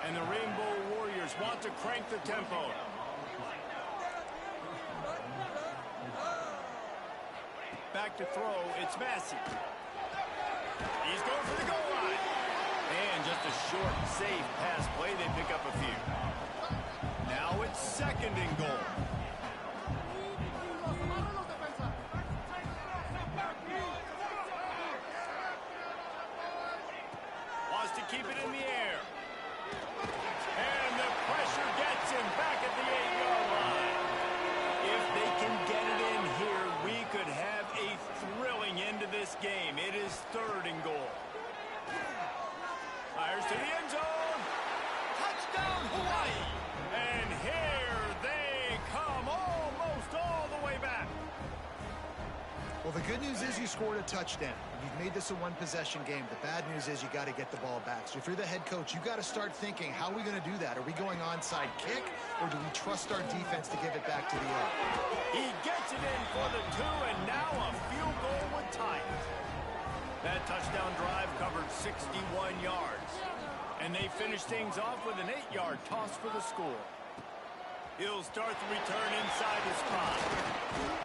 C: And the Rainbow Warriors want to crank the tempo. Back to throw, it's Massey. He's going for the goal line. And just a short, safe pass play, they pick up a few. Now it's 2nd and goal. Wants to keep it in the air. And the pressure gets him back at the 8-yard line. If they can get it in here, we could have a thrilling end to this game. It is 3rd and goal. Fires to the end zone. Touchdown, Hawaii. And here they come, almost all the way back.
D: Well, the good news is you scored a touchdown. You've made this a one-possession game. The bad news is you got to get the ball back. So if you're the head coach, you got to start thinking, how are we going to do that? Are we going onside kick, or do we trust our defense to give it back to the end?
C: He gets it in for the 2, and now a field goal would tie it. That touchdown drive covered 61 yards. And they finish things off with an 8-yard toss for the score. He'll start the return inside his 5.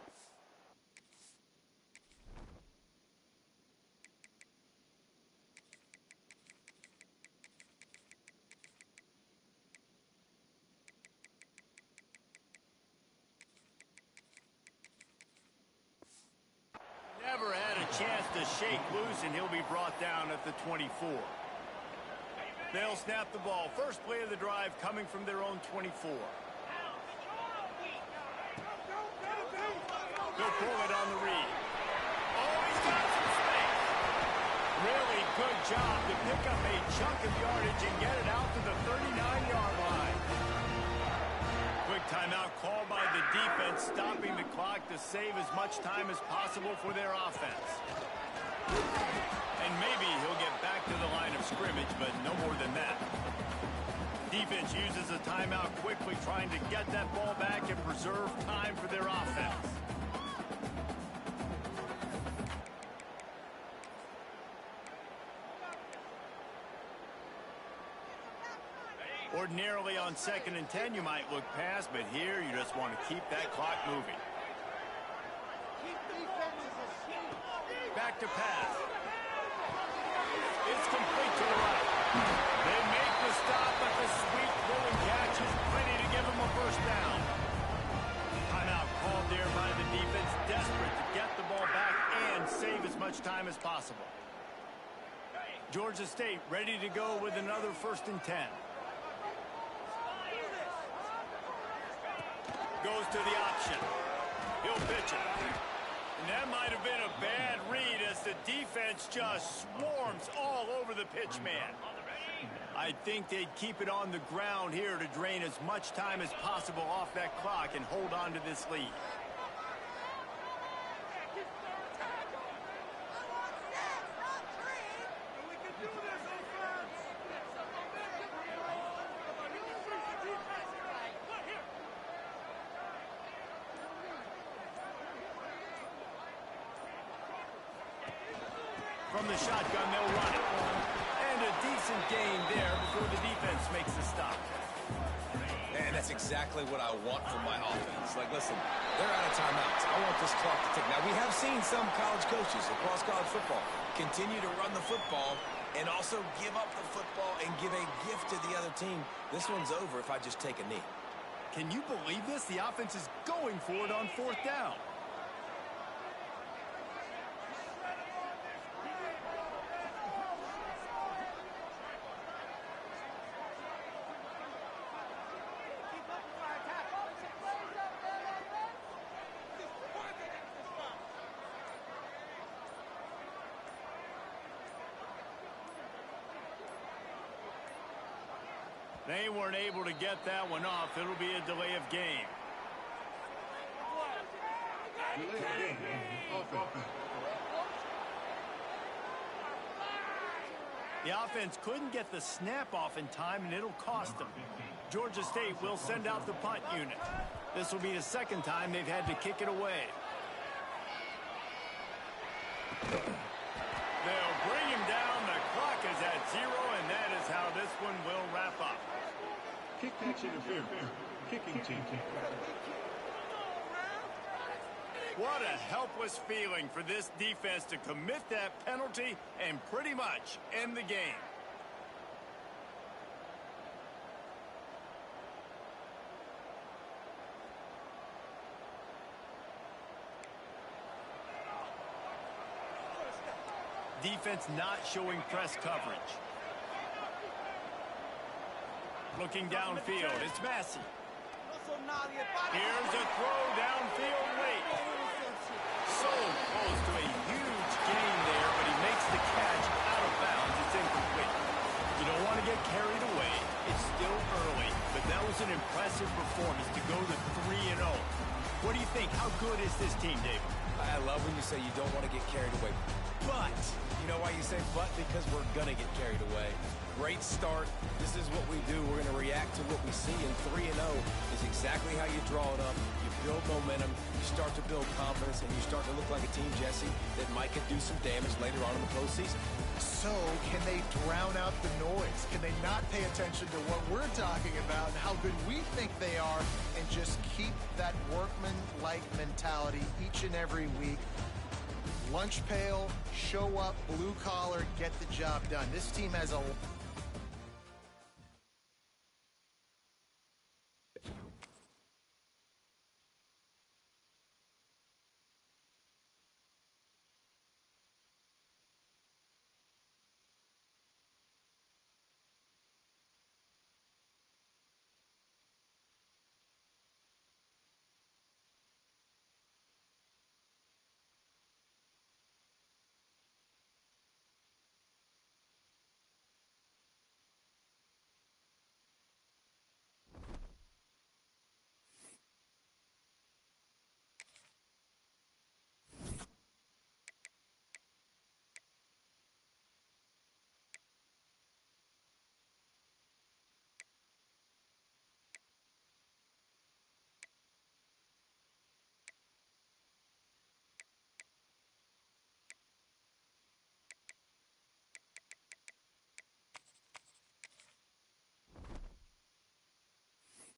C: Never had a chance to shake loose, and he'll be brought down at the 24. They'll snap the ball. First play of the drive coming from their own 24. They'll pull it on the read. Oh, he's got some space. Really good job to pick up a chunk of yardage and get it out to the 39-yard line. Quick timeout called by the defense, stopping the clock to save as much time as possible for their offense. And maybe he'll get back to the line of scrimmage, but no more than that. Defense uses a timeout quickly, trying to get that ball back and preserve time for their offense. Ordinarily on 2nd and 10, you might look past, but here you just want to keep that clock moving. Back to pass. It's complete to the right. They make the stop, but the sweet throwing catch is plenty to give them a first down. Timeout called there by the defense, desperate to get the ball back and save as much time as possible. Georgia State ready to go with another 1st and 10. Goes to the option. He'll pitch it. And that might have been a bad read as the defense just swarms all over the pitch man. I think they'd keep it on the ground here to drain as much time as possible off that clock and hold on to this lead. From the shotgun, they'll run it. And a decent gain there before the defense makes the stop.
E: And that's exactly what I want from my offense. Like, listen, they're out of timeouts. I want this clock to tick. Now, we have seen some college coaches across college football continue to run the football and also give up the football and give a gift to the other team. This one's over if I just take a knee.
C: Can you believe this? The offense is going for it on 4th down. They weren't able to get that one off. It'll be a delay of game. The offense couldn't get the snap off in time, and it'll cost them. Georgia State will send out the punt unit. This will be the second time they've had to kick it away. They'll bring him down. The clock is at 0, and that is how this one will wrap up.
G: Kick catch interference. Kicking team.
C: What a helpless feeling for this defense to commit that penalty and pretty much end the game. Defense not showing press coverage. Looking downfield, it's Massey. Here's a throw downfield late. So close to a huge gain there, but he makes the catch out of bounds. It's incomplete. You don't want to get carried away. It's still early, but that was an impressive performance to go to 3-0. What do you think? How good is this team, David?
E: I love when you say you don't want to get carried away. But, you know why you say but? Because we're going to get carried away. Great start. This is what we do. We're going to react to what we see, and 3-0 is exactly how you draw it up. You build momentum, you start to build confidence, and you start to look like a team, Jesse, that might could do some damage later on in the postseason.
D: So, can they drown out the noise? Can they not pay attention to what we're talking about and how good we think they are and just keep that workman-like mentality each and every week? Lunch pail, show up, blue collar, get the job done. This team has a